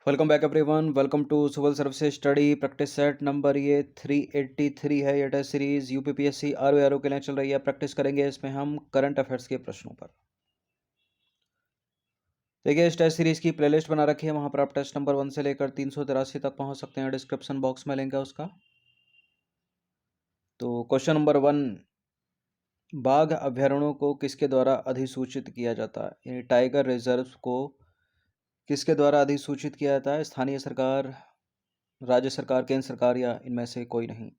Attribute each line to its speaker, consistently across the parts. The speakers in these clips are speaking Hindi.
Speaker 1: Welcome back everyone. Welcome to civil services study practice set number ये 383 है। ये टेस्ट सीरीज यूपीपीएससी आरओ के लिए चल रही है। प्रैक्टिस करेंगे इसमें हम करंट अफेयर्स के प्रश्नों पर। देखिए, इस टेस्ट सीरीज की प्लेलिस्ट बना रखी है, वहां पर आप टेस्ट नंबर 1 से लेकर 383 तक पहुंच सकते हैं। डिस्क्रिप्शन बॉक्स में लिंक है उसका। तो क्वेश्चन नंबर 1, बाघ अभ्यारण्यों को किसके द्वारा अधिसूचित किया जाता है? यानी टाइगर रिजर्व को किसके द्वारा अधिसूचित किया जाता है? स्थानीय सरकार, राज्य सरकार, केंद्र सरकार या इनमें से कोई नहीं।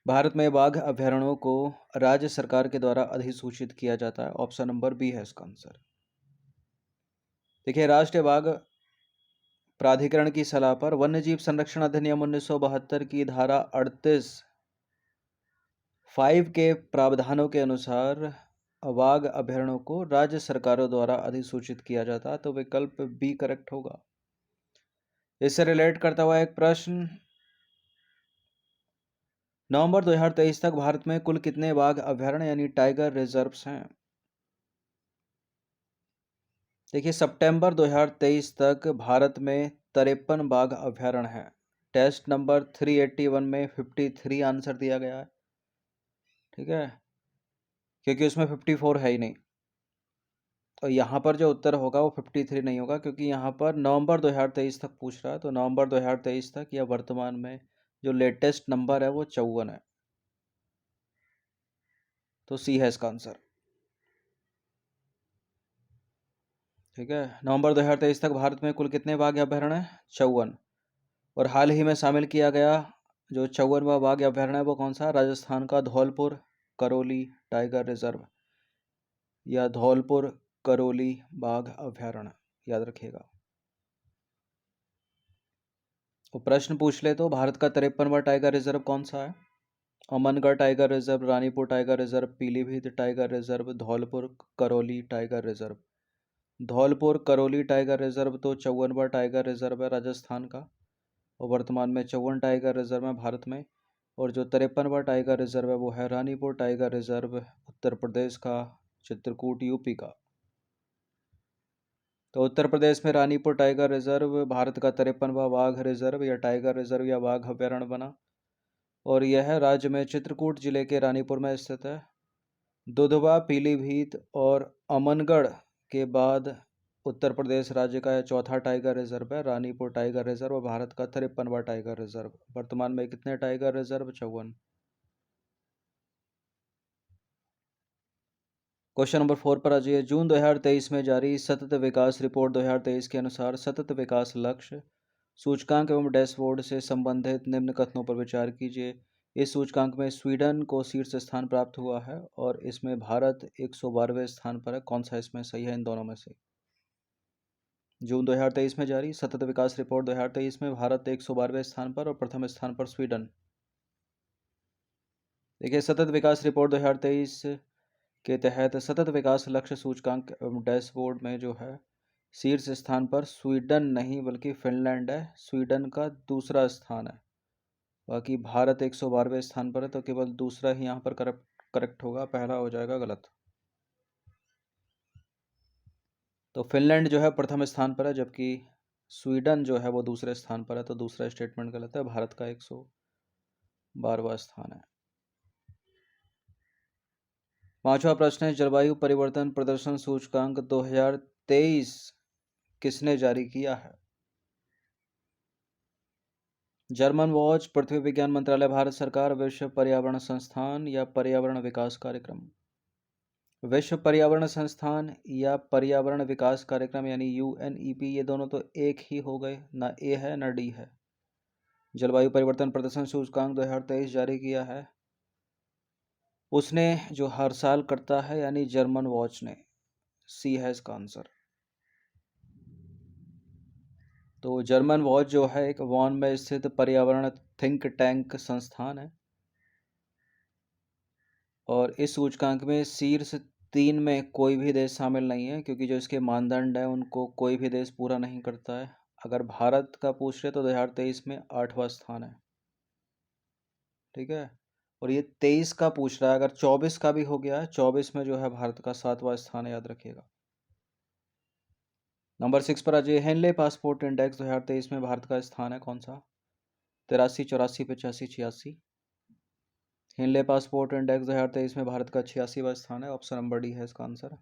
Speaker 1: भारत में बाघ अभ्यारण्यों को राज्य सरकार के द्वारा अधिसूचित किया जाता है। ऑप्शन नंबर बी है इसका आंसर। देखिए, राष्ट्रीय बाघ प्राधिकरण की सलाह पर वन्यजीव संरक्षण अधिनियम 1972 की धारा 38(5) के प्रावधानों के अनुसार बाघ अभ्यारण्यों को राज्य सरकारों द्वारा अधिसूचित किया जाता है। तो विकल्प बी करेक्ट होगा। इससे रिलेट करता हुआ एक प्रश्न, नवंबर 2023 तक भारत में कुल कितने बाघ अभ्यारण्य यानी टाइगर रिजर्व्स हैं? देखिए, सितंबर 2023 तक भारत में 53 बाघ अभ्यारण्य हैं। टेस्ट नंबर 381 में 53 आंसर दिया गया है, ठीक है, क्योंकि उसमें 54 है ही नहीं। तो यहाँ पर जो उत्तर होगा वो 53 नहीं होगा, क्योंकि यहाँ पर नवंबर 2023 तक पूछ रहा है। तो नवंबर 2023 तक या वर्तमान में जो लेटेस्ट नंबर है वो 54 है। तो सी है इसका आंसर, ठीक है। नवंबर 2023 तक भारत में कुल कितने बाघ अभ्यारण्य हैं? 54। और हाल ही में शामिल किया गया जो 54वां बाघ अभ्यारण्य है वो कौन सा? राजस्थान का धौलपुर करौली टाइगर रिजर्व या धौलपुर करौली बाघ अभ्यारण्य, याद रखिएगा। तो प्रश्न पूछ ले तो भारत का 53वां टाइगर रिजर्व कौन सा है? Amangarh tiger reserve, Ranipur tiger reserve, Pilibhit tiger reserve, Dholpur Karauli tiger reserve. Dholpur Karauli tiger reserve तो 54वां टाइगर रिजर्व है राजस्थान का, और वर्तमान में 54 टाइगर रिजर्व है भारत में। और जो 53वां टाइगर रिजर्व है वो है रानीपुर टाइगर रिजर्व, उत्तर प्रदेश का, चित्रकूट यूपी का। तो उत्तर प्रदेश में रानीपुर टाइगर रिजर्व भारत का 53वां बाघ रिजर्व या टाइगर रिजर्व या बाघ अभ्यारण्य बना, और यह राज्य में चित्रकूट जिले के रानीपुर में स्थित है। दुधवा, पीलीभीत और अमनगढ़ के बाद उत्तर प्रदेश राज्य का यह चौथा टाइगर रिजर्व है। रानीपुर टाइगर रिजर्व भारत का 53वां टाइगर रिजर्व। वर्तमान में कितने टाइगर रिजर्व? 54। क्वेश्चन नंबर 4 पर आ जाइए। जून 2023 में जारी सतत विकास रिपोर्ट 2023 के अनुसार सतत विकास लक्ष्य सूचकांक एवं डैशबोर्ड से संबंधित निम्न कथनों पर विचार कीजिए। इस सूचकांक में स्वीडन को शीर्ष स्थान प्राप्त हुआ है और इसमें भारत 112वें स्थान पर है। कौन सा इसमें सही है इन दोनों में से? जून 2023 में जारी सतत विकास रिपोर्ट 2023 में भारत 112वें स्थान पर और प्रथम स्थान पर स्वीडन। देखिए, सतत विकास रिपोर्ट 2023 के तहत सतत विकास लक्ष्य सूचकांक एवं डैशबोर्ड में जो है शीर्ष स्थान पर स्वीडन नहीं बल्कि फिनलैंड है। स्वीडन का दूसरा स्थान है, बाकी भारत 112वें स्थान पर है। तो केवल दूसरा ही यहाँ पर करेक्ट होगा, पहला हो जाएगा गलत। तो फिनलैंड जो है प्रथम स्थान पर है, जबकि स्वीडन जो है वो दूसरे स्थान पर है। तो दूसरा स्टेटमेंट गलत है, भारत का 112वां स्थान है। पांचवा प्रश्न है, जलवायु परिवर्तन प्रदर्शन सूचकांक 2023 किसने जारी किया है? जर्मन वॉच, पृथ्वी विज्ञान मंत्रालय, भारत सरकार, विश्व पर्यावरण संस्थान या पर्यावरण विकास कार्यक्रम? विश्व पर्यावरण संस्थान या पर्यावरण विकास कार्यक्रम यानी यूएनईपी, ये दोनों तो एक ही हो गए, ना ए है ना डी है। जलवायु परिवर्तन प्रदर्शन सूचकांक 2023 जारी किया है उसने जो हर साल करता है, यानी जर्मन वॉच ने। सी है इसका आंसर। तो जर्मन वॉच जो है एक वॉन में स्थित पर्यावरण थिंक टैंक संस्थान है, और इस सूचकांक में शीर्ष 3 में कोई भी देश शामिल नहीं है, क्योंकि जो इसके मानदंड है उनको कोई भी देश पूरा नहीं करता है। अगर भारत का पूछ रहे तो 2023 में 8वां स्थान है, ठीक है। और ये 23 का पूछ रहा है, अगर 24 का भी हो गया है, 24 में जो है भारत का 7वां स्थान है, याद रखिएगा। नंबर 6 पर आ जाइए। हेनले पासपोर्ट इंडेक्स 2023 में भारत का स्थान है कौन सा? 83, 84, 85, 86। हेनले पासपोर्ट इंडेक्स 2023 में भारत का 86वां स्थान है। ऑप्शन नंबर डी है इसका आंसर।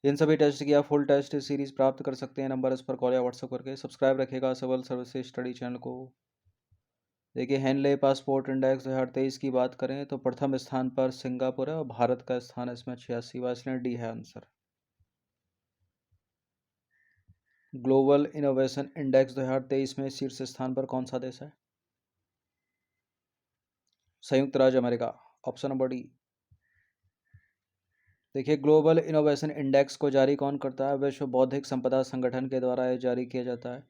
Speaker 1: इन सभी टेस्ट की आप फुल टेस्ट सीरीज प्राप्त कर सकते हैं नंबर इस पर कॉल या व्हाट्सएप करके। सब्सक्राइब रखिएगा सिविल सर्विसेज स्टडी चैनल को। देखिए, हेनले पासपोर्ट इंडेक्स 2023 की बात करें तो प्रथम स्थान पर सिंगापुर है और भारत का स्थान है इसमें 86वां, इसलिए डी है आंसर। ग्लोबल इनोवेशन इंडेक्स 2023 में शीर्ष स्थान पर कौन सा देश है? संयुक्त राज्य अमेरिका। Option number D. देखिए, ग्लोबल इनोवेशन इंडेक्स को जारी कौन करता है? विश्व बौद्धिक संपदा संगठन के द्वारा यह जारी किया जाता है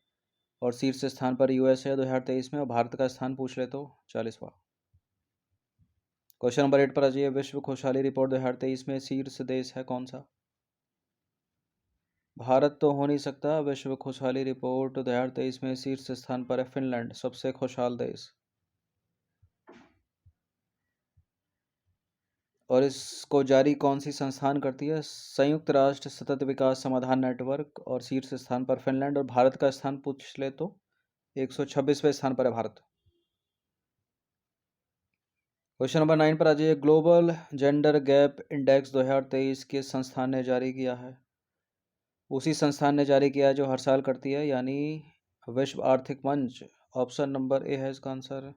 Speaker 1: और शीर्ष स्थान पर यूएस है 2023 में, और भारत का स्थान पूछ ले तो 40वां। क्वेश्चन नंबर 8 पर आ जाइए। विश्व खुशहाली रिपोर्ट 2023 में शीर्ष देश है कौन सा? भारत तो हो नहीं सकता। विश्व खुशहाली रिपोर्ट 2023 में शीर्ष स्थान पर है फिनलैंड, सबसे खुशहाल देश। और इसको जारी कौन सी संस्थान करती है? संयुक्त राष्ट्र सतत विकास समाधान नेटवर्क, और शीर्ष स्थान पर फिनलैंड। और भारत का स्थान पूछ ले तो 126वें स्थान पर है भारत। क्वेश्चन नंबर 9 पर आ जाइए। ग्लोबल जेंडर गैप इंडेक्स 2023 किस संस्थान ने जारी किया है? उसी संस्थान ने जारी किया है जो हर साल करती है, यानी विश्व आर्थिक मंच। ऑप्शन नंबर ए है इसका answer.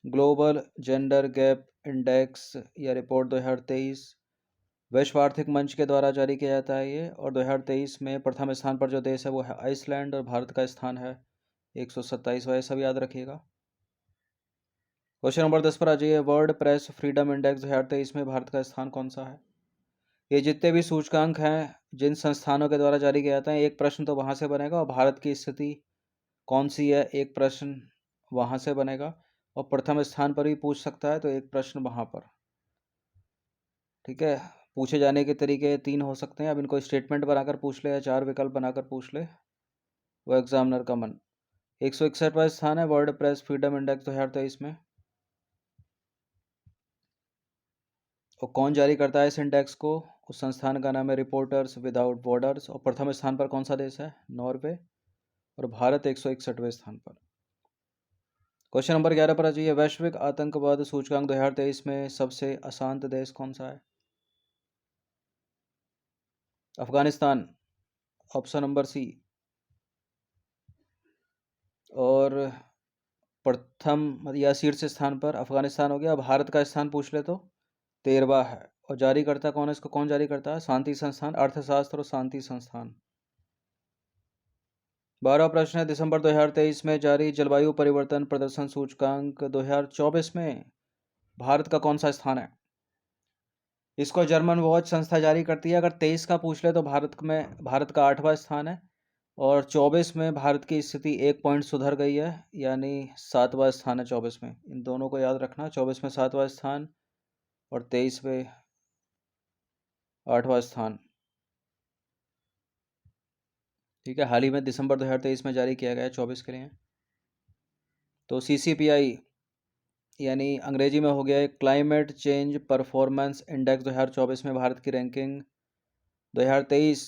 Speaker 1: Global gender gap index या रिपोर्ट 2023 विश्व आर्थिक मंच के द्वारा जारी किया जाता है ये, और 2023 में प्रथम स्थान पर जो देश है वो है आइसलैंड, और भारत का स्थान है 127वां। सब याद रखिएगा। क्वेश्चन नंबर 10 पर आ जाइए। वर्ल्ड प्रेस फ्रीडम इंडेक्स 2023 में भारत का स्थान कौन सा है? ये जितने भी सूचकांक हैं जिन संस्थानों के द्वारा जारी किए जाते हैं, एक प्रश्न तो वहाँ से बनेगा, और भारत की स्थिति कौन सी है एक प्रश्न वहाँ से बनेगा, और प्रथम स्थान पर भी पूछ सकता है तो एक प्रश्न वहाँ पर। ठीक है, पूछे जाने के तरीके 3 हो सकते हैं। अब इनको स्टेटमेंट बनाकर पूछ ले या 4 विकल्प बनाकर पूछ ले, वो एग्जामिनर का मन। 161वां स्थान है वर्ल्ड प्रेस फ्रीडम इंडेक्स 2023 में। और कौन जारी करता है इस इंडेक्स को? उस संस्थान का नाम है रिपोर्टर्स विदाउट बॉर्डर्स, और प्रथम स्थान पर कौन सा देश है? नॉर्वे। और भारत 161वें स्थान पर। क्वेश्चन नंबर 11 पर आ जाइए। वैश्विक आतंकवाद सूचकांक 2023 में सबसे अशांत देश कौन सा है? अफगानिस्तान। Option number C. और प्रथम या शीर्ष स्थान पर अफगानिस्तान हो गया। भारत का स्थान पूछ ले तो 13वां है। और जारी करता कौन है इसको? कौन जारी करता है? शांति संस्थान, अर्थशास्त्र और शांति संस्थान। 12वां प्रश्न है। दिसंबर 2023 में जारी जलवायु परिवर्तन प्रदर्शन सूचकांक 2024 में भारत का कौन सा स्थान है? इसको जर्मन वॉच संस्था जारी करती है। अगर 23 का पूछ ले तो भारत का 8वां स्थान है, और 24 में भारत की स्थिति 1 पॉइंट सुधर गई है, यानी 7वां स्थान है 24 में। इन दोनों को याद रखना, 24 में 7वां स्थान और 23 में 8वां स्थान। ठीक है, हाल ही में दिसंबर 2023 में जारी किया गया है 24 के लिए। तो CCPI यानी अंग्रेजी में हो गया है क्लाइमेट चेंज परफॉर्मेंस इंडेक्स 2024 में भारत की रैंकिंग 2023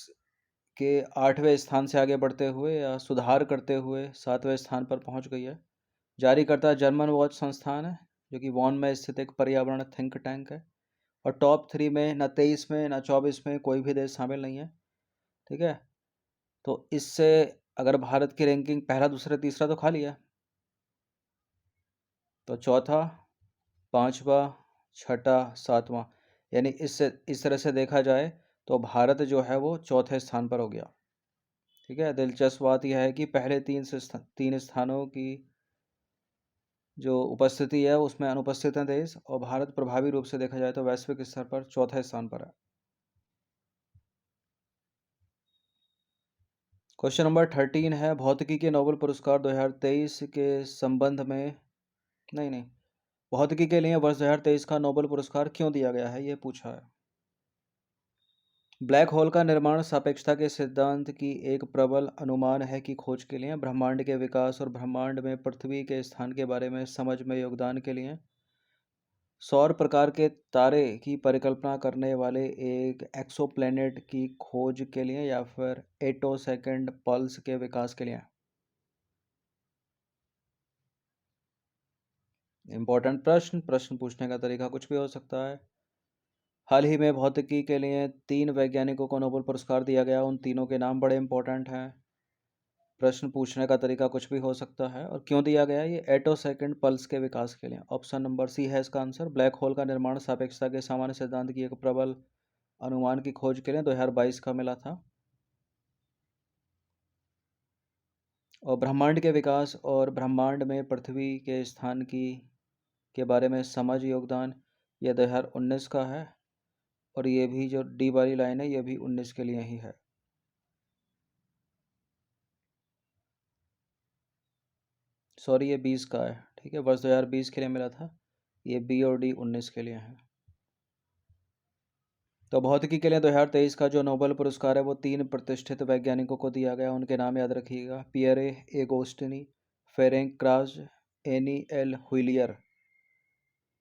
Speaker 1: के 8वें स्थान से आगे बढ़ते हुए या सुधार करते हुए 7वें स्थान पर पहुंच गई है। जारी करता जर्मन वॉच संस्थान है, जो कि वॉन में स्थित एक पर्यावरण थिंक टैंक है। और टॉप 3 में ना 23 में ना 24 में कोई भी देश शामिल नहीं है। ठीक है, तो इससे अगर भारत की रैंकिंग पहला दूसरा तीसरा तो खा लिया, तो चौथा, पांचवा, छठा, सातवां, यानी इस तरह से देखा जाए तो भारत जो है वो चौथे स्थान पर हो गया। ठीक है, दिलचस्प बात यह है कि पहले तीन स्थानों की जो उपस्थिति है उसमें अनुपस्थित है देश, और भारत प्रभावी रूप से देखा जाए तो वैश्विक स्तर पर चौथे स्थान पर है। क्वेश्चन नंबर 13 है। भौतिकी के नोबेल पुरस्कार 2023 के संबंध में नहीं, भौतिकी के लिए वर्ष 2023 का नोबेल पुरस्कार क्यों दिया गया है, ये पूछा है। ब्लैक होल का निर्माण सापेक्षता के सिद्धांत की एक प्रबल अनुमान है कि खोज के लिए, ब्रह्मांड के विकास और ब्रह्मांड में पृथ्वी के स्थान के बारे में समझ में योगदान के लिए, सौर प्रकार के तारे की परिकल्पना करने वाले एक एक्सोप्लैनेट की खोज के लिए या फिर एटोसेकंड पल्स के विकास के लिए? इंपॉर्टेंट प्रश्न। प्रश्न पूछने का तरीका कुछ भी हो सकता है। हाल ही में भौतिकी के लिए 3 वैज्ञानिकों को नोबेल पुरस्कार दिया गया। उन तीनों के नाम बड़े इंपॉर्टेंट हैं। प्रश्न पूछने का तरीका कुछ भी हो सकता है। और क्यों दिया गया? ये एटोसेकंड पल्स के विकास के लिए। ऑप्शन नंबर सी है इसका आंसर। ब्लैक होल का निर्माण सापेक्षता के सामान्य सिद्धांत की एक प्रबल अनुमान की खोज के लिए 2022 का मिला था। और ब्रह्मांड के विकास और ब्रह्मांड में पृथ्वी के स्थान की के बारे में समझ योगदान, यह 2019 का है। और ये भी जो डी वाली लाइन है ये भी 19 के लिए ही है। सॉरी, ये 20 का है। ठीक है, वर्ष 2020 के लिए मिला था। ये बी और डी 19 के लिए है। तो भौतिकी के लिए 2023 का जो नोबेल पुरस्कार है वो 3 प्रतिष्ठित वैज्ञानिकों को दिया गया। उनके नाम याद रखिएगा। Pierre Agostini, Ferenc Krausz, Anne L'Huillier.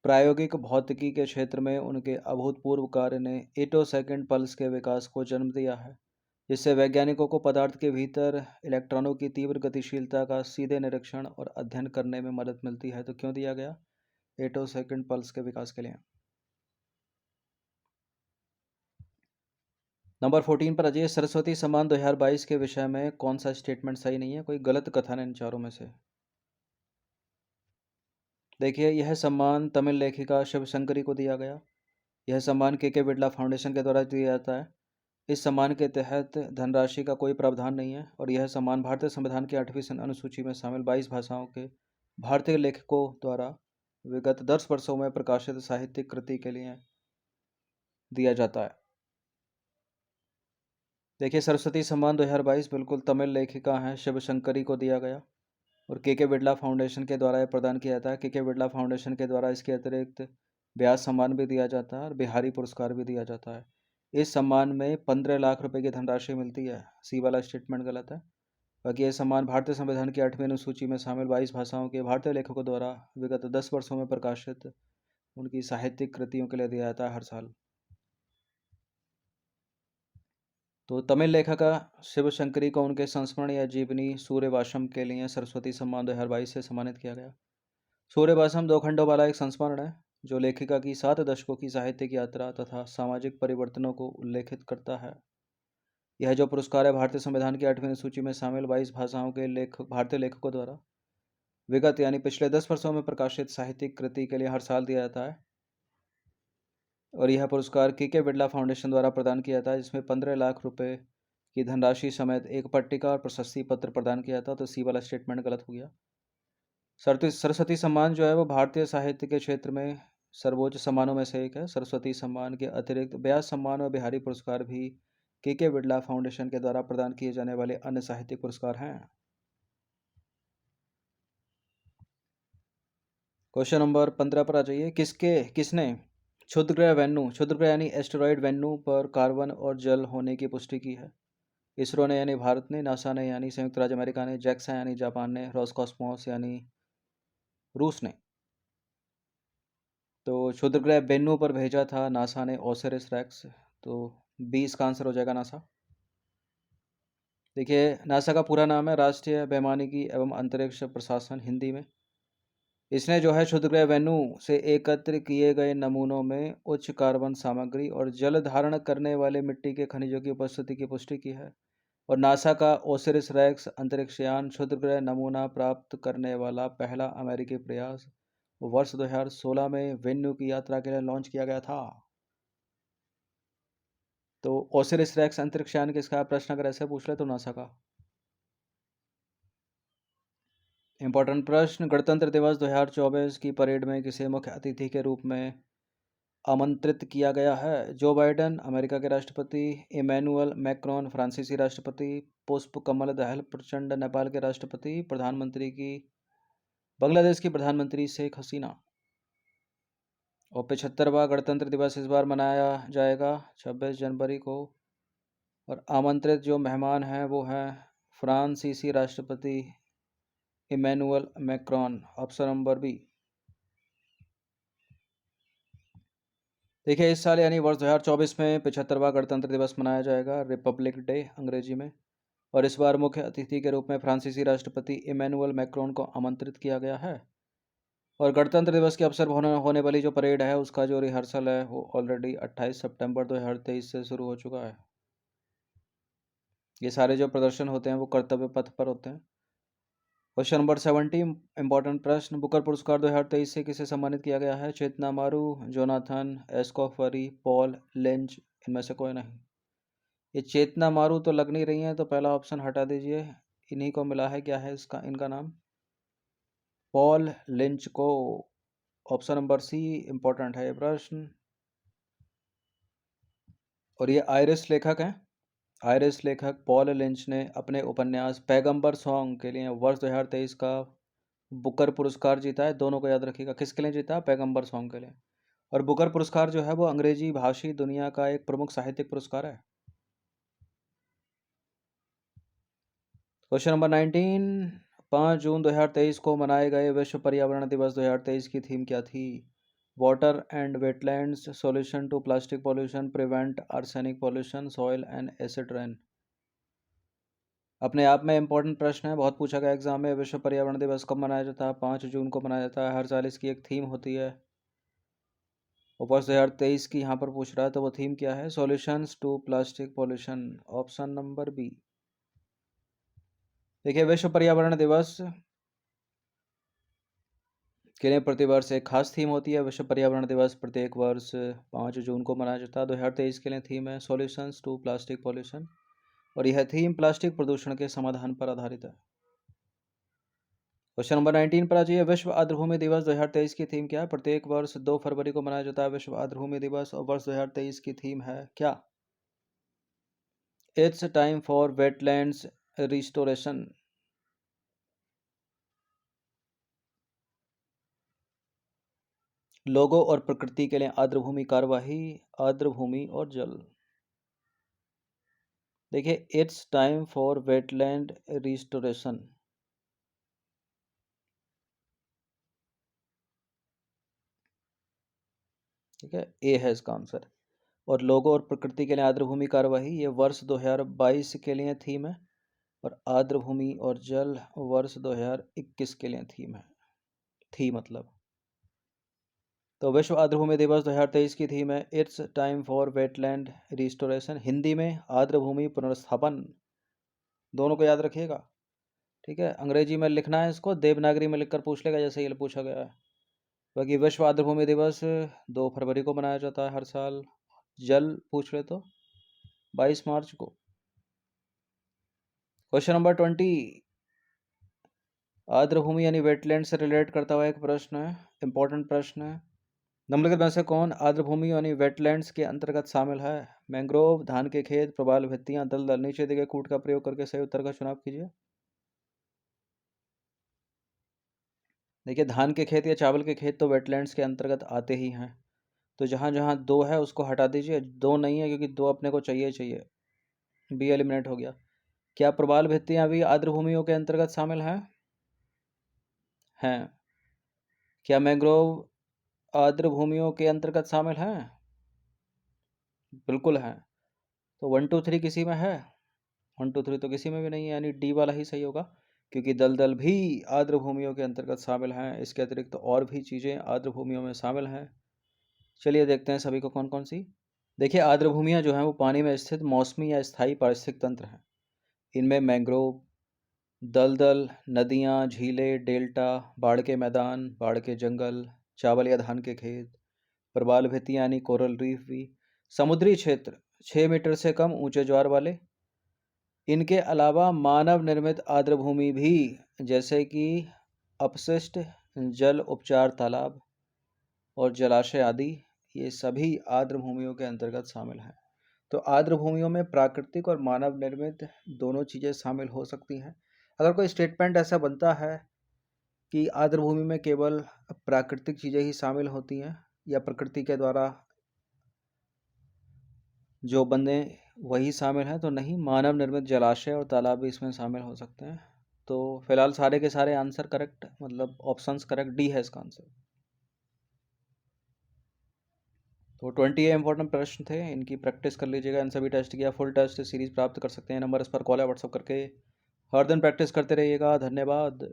Speaker 1: प्रायोगिक भौतिकी के क्षेत्र में उनके अभूतपूर्व कार्य ने एटोसेकंड पल्स के विकास को जन्म दिया है, जिससे वैज्ञानिकों को पदार्थ के भीतर इलेक्ट्रॉनों की तीव्र गतिशीलता का सीधे निरीक्षण और अध्ययन करने में मदद मिलती है। तो क्यों दिया गया? एटोसेकंड पल्स के विकास के लिए। नंबर 14 पर अजय सरस्वती सम्मान 2022 के विषय में कौन सा स्टेटमेंट सही नहीं है? कोई गलत कथन है इन चारों में से? देखिए, यह सम्मान तमिल लेखिका शिवशंकरी को दिया गया। यह सम्मान के बिड़ला फाउंडेशन के द्वारा दिया जाता है। इस सम्मान के तहत धनराशि का कोई प्रावधान नहीं है। और यह सम्मान भारतीय संविधान की 8वीं अनुसूची में शामिल 22 भाषाओं के भारतीय लेखकों द्वारा विगत 10 वर्षों में प्रकाशित साहित्यिक कृति के लिए दिया जाता है। देखिए, सरस्वती सम्मान 2022 बिल्कुल तमिल लेखिका हैं शिवशंकरी को दिया गया। और के बिड़ला फाउंडेशन के द्वारा यह प्रदान किया जाता है। के बिड़ला फाउंडेशन के द्वारा इसके अतिरिक्त ब्यास सम्मान भी दिया जाता है और बिहारी पुरस्कार भी दिया जाता है। इस सम्मान में 15 लाख रुपए की धनराशि मिलती है। सी वाला स्टेटमेंट गलत है। बाकी यह सम्मान भारतीय संविधान की 8वीं अनुसूची में शामिल 22 भाषाओं के भारतीय लेखकों द्वारा विगत 10 वर्षों में प्रकाशित उनकी साहित्यिक कृतियों के लिए दिया जाता है हर साल। तो तमिल लेखक शिवशंकरी को उनके संस्मरण या जीवनी सूर्यवासम के लिए सरस्वती सम्मान 2022 से सम्मानित किया गया। सूर्यवासम 2 खंडों वाला एक संस्मरण है जो लेखिका की 7 दशकों की साहित्यिक यात्रा तथा सामाजिक परिवर्तनों को उल्लेखित करता है। यह जो पुरस्कार है भारतीय संविधान की 8वीं सूची में शामिल 22 भाषाओं के भारतीय लेखकों द्वारा विगत यानी पिछले 10 वर्षों में प्रकाशित साहित्यिक कृति के लिए हर साल दिया जाता है। और यह पुरस्कार के बिड़ला फाउंडेशन द्वारा प्रदान किया जाता है, जिसमें 15 लाख रुपए की धनराशि समेत एक पट्टिका और प्रशस्ति पत्र प्रदान किया जाता है। तो सी वाला स्टेटमेंट गलत हो गया। सरस्वती सम्मान जो है वो भारतीय साहित्य के क्षेत्र में सर्वोच्च सम्मानों में से एक है। सरस्वती सम्मान के अतिरिक्त ब्यास सम्मान और बिहारी पुरस्कार भी के बिड़ला फाउंडेशन के द्वारा प्रदान किए जाने वाले अन्य साहित्यिक पुरस्कार हैं। क्वेश्चन नंबर 15 पर आ जाइए। किसने क्षुद्रग्रह वेन्नू, क्षुद्रग्रह यानी एस्टेरॉयड वेन्नू पर कार्बन और जल होने की पुष्टि की है? इसरो ने यानी भारत ने, नासा ने यानी संयुक्त राज्य अमेरिका ने, जैक्सा यानी जापान ने, रॉसकॉस्मोस यानी रूस ने। तो क्षुद्रग्रह बेन्नू पर भेजा था नासा ने ओसिरिस रेक्स। तो 20 का आंसर हो जाएगा नासा। देखिए, नासा का पूरा नाम है राष्ट्रीय वैमानिकी एवं अंतरिक्ष प्रशासन, हिंदी में। इसने जो है क्षुद्रग्रह वेन्नू से एकत्र किए गए नमूनों में उच्च कार्बन सामग्री और जल धारण करने वाले मिट्टी के खनिजों की उपस्थिति की पुष्टि की है। और नासा का ओसिरिस रेक्स अंतरिक्षयान क्षुद्रग्रह नमूना प्राप्त करने वाला पहला अमेरिकी प्रयास वर्ष 2016 में वेन्यू की यात्रा के लिए लॉन्च किया गया था। तो ओसिरिस रेक्स अंतरिक्षयान किसका? प्रश्न अगर ऐसे पूछ ले तो नासा का। इंपॉर्टेंट प्रश्न। गणतंत्र दिवस 2024 की परेड में किसे मुख्य अतिथि के रूप में आमंत्रित किया गया है? जो बाइडेन अमेरिका के राष्ट्रपति, इमैनुअल मैक्रोन फ्रांसीसी राष्ट्रपति, पुष्प कमल दहल प्रचंड नेपाल के राष्ट्रपति, प्रधानमंत्री की बांग्लादेश की प्रधानमंत्री शेख हसीना। और 75वां गणतंत्र दिवस इस बार मनाया जाएगा 26 जनवरी को। और आमंत्रित जो मेहमान हैं वो हैं फ्रांसीसी राष्ट्रपति Emmanuel Macron. Option number B. देखिए, इस साल यानी वर्ष 2024 में 75वां गणतंत्र दिवस मनाया जाएगा, रिपब्लिक डे अंग्रेजी में। और इस बार मुख्य अतिथि के रूप में फ्रांसीसी राष्ट्रपति इमैनुअल मैक्रोन को आमंत्रित किया गया है। और गणतंत्र दिवस के अवसर पर होने वाली जो परेड है उसका जो रिहर्सल है वो ऑलरेडी 28 सितंबर 2023 से शुरू हो चुका है। ये सारे जो प्रदर्शन होते हैं वो कर्तव्य पथ पर होते हैं। क्वेश्चन नंबर 70 इंपॉर्टेंट प्रश्न, बुकर पुरस्कार 2023 से किसे सम्मानित किया गया है? चेतना मारू, जोनाथन एस्कॉफरी, पॉल लेंज, इनमें से कोई नहीं। ये चेतना मारू तो लग नहीं रही है, तो पहला ऑप्शन हटा दीजिए। इन्हीं को मिला है, क्या है इसका इनका नाम? पॉल लिंच को। ऑप्शन नंबर सी इंपॉर्टेंट है ये प्रश्न। और ये आयरिश लेखक हैं। आयरिश लेखक पॉल लिंच ने अपने उपन्यास पैगंबर सॉन्ग के लिए वर्ष 2023 का बुकर पुरस्कार जीता है। दोनों को याद रखिएगा, किसके लिए जीता? पैगंबर सॉन्ग के लिए। और बुकर पुरस्कार जो है वो अंग्रेजी भाषी दुनिया का एक प्रमुख साहित्यिक पुरस्कार है। क्वेश्चन नंबर 19, 5 जून 2023 को मनाए गए विश्व पर्यावरण दिवस 2023 की थीम क्या थी? Water and wetlands, solution to plastic pollution, prevent arsenic pollution, soil and acid rain. अपने आप में इंपॉर्टेंट प्रश्न है, बहुत पूछा गया एग्जाम में। विश्व पर्यावरण दिवस कब मनाया जाता है? 5 जून को मनाया जाता है। हर साल इसकी एक थीम होती है। वर्ष 2023 की यहाँ पर पूछ रहा है, तो वो थीम क्या है? Solutions to plastic pollution, option number B. देखिए, विश्व पर्यावरण दिवस के लिए प्रतिवर्ष एक खास थीम होती है। विश्व पर्यावरण दिवस प्रत्येक वर्ष 5 जून को मनाया जाता है। 2023 के लिए थीम है सॉल्यूशंस टू प्लास्टिक पॉल्यूशन, और यह थीम प्लास्टिक प्रदूषण के समाधान पर आधारित है। क्वेश्चन नंबर 19 पर आ जाइए। विश्व आर्द्रभूमि दिवस 2023 की थीम क्या है? प्रत्येक वर्ष 2 फरवरी को मनाया जाता है विश्व आर्द्रभूमि दिवस, और वर्ष 2023 की थीम है क्या? It's time for wetlands restoration. लोगों और प्रकृति के लिए आर्द्रभूमि कार्यवाही, आर्द्रभूमि और जल। देखिए, it's time for wetland restoration. ठीक है, ए है इसका आंसर। और लोगों और प्रकृति के लिए आर्द्रभूमि कार्यवाही, ये वर्ष 2022 के लिए थीम है। और आर्द्रभूमि और जल वर्ष 2021 के लिए थीम है। थी मतलब। तो विश्व आर्द्रभूमि दिवस 2023 की थीम है it's time for wetland restoration, Hindi में आर्द्रभूमि पुनर्स्थापन। दोनों को याद रखिएगा। ठीक है, अंग्रेजी में लिखना है इसको, देवनागरी में लिखकर पूछ लेगा जैसे ये पूछा गया है। बाकी विश्व आर्द्रभूमि दिवस 2 फरवरी को मनाया जाता है हर साल। जल पूछ ले तो 22 मार्च को। क्वेश्चन नंबर 20, आर्द्रभूमि यानी वेटलैंड से रिलेट करता हुआ एक प्रश्न है, इंपॉर्टेंट प्रश्न है। निम्नलिखित में से कौन आर्द्रभूमि यानी वेटलैंड्स के अंतर्गत शामिल है? मैंग्रोव, धान के खेत, प्रवाल भित्तियां, दलदल। नीचे दिए गए कूट का प्रयोग करके सही उत्तर का चुनाव कीजिए। देखिए, धान के खेत या चावल के खेत तो वेटलैंड्स के अंतर्गत आते ही हैं। तो जहाँ जहाँ दो है उसको हटा दीजिए, दो नहीं है क्योंकि दो अपने को चाहिए ही चाहिए। बी एलिमिनेट हो गया। क्या प्रवाल भित्तियां भी आर्द्रभूमियों के अंतर्गत शामिल हैं? हैं। क्या मैंग्रोव आर्द्रभूमियों के अंतर्गत शामिल हैं? बिल्कुल हैं। तो 1 2 3 किसी में है? 1 2 3 तो किसी में भी नहीं है, यानी डी वाला ही सही होगा, क्योंकि दलदल भी आर्द्रभूमियों के अंतर्गत शामिल हैं। इसके अतिरिक्त तो और भी चीज़ें आर्द्रभूमियों में शामिल हैं। चलिए देखते हैं सभी को कौन कौन सी। देखिए, आर्द्रभूमियाँ जो हैं वो पानी में स्थित मौसमी या स्थायी पारिस्थितिक तंत्र हैं। इनमें मैंग्रोव, दलदल, नदियाँ, झीलें, डेल्टा, बाढ़ के मैदान, बाढ़ के जंगल, चावल या धान के खेत, प्रवाल भित्तियाँ यानी कोरल रीफ भी, समुद्री क्षेत्र 6 मीटर से कम ऊंचे ज्वार वाले। इनके अलावा मानव निर्मित आर्द्रभूमि भी, जैसे कि अपशिष्ट जल उपचार तालाब और जलाशय आदि, ये सभी आर्द्रभूमियों के अंतर्गत शामिल हैं। तो आर्द्रभूमियों में प्राकृतिक और मानव निर्मित दोनों चीज़ें शामिल हो सकती हैं। अगर कोई स्टेटमेंट ऐसा बनता है कि आर्द्रभूमि में केवल प्राकृतिक चीज़ें ही शामिल होती हैं या प्रकृति के द्वारा जो बने वही शामिल हैं, तो नहीं, मानव निर्मित जलाशय और तालाब भी इसमें शामिल हो सकते हैं। तो फिलहाल सारे के सारे आंसर करेक्ट, मतलब ऑप्शंस करेक्ट, डी है इसका आंसर। तो 20 ये इंपॉर्टेंट प्रश्न थे, इनकी प्रैक्टिस कर लीजिएगा। इन सभी टेस्ट की आप फुल टेस्ट सीरीज प्राप्त कर सकते हैं। नंबर इस पर कॉल या व्हाट्सअप करके हर दिन प्रैक्टिस करते रहिएगा। धन्यवाद।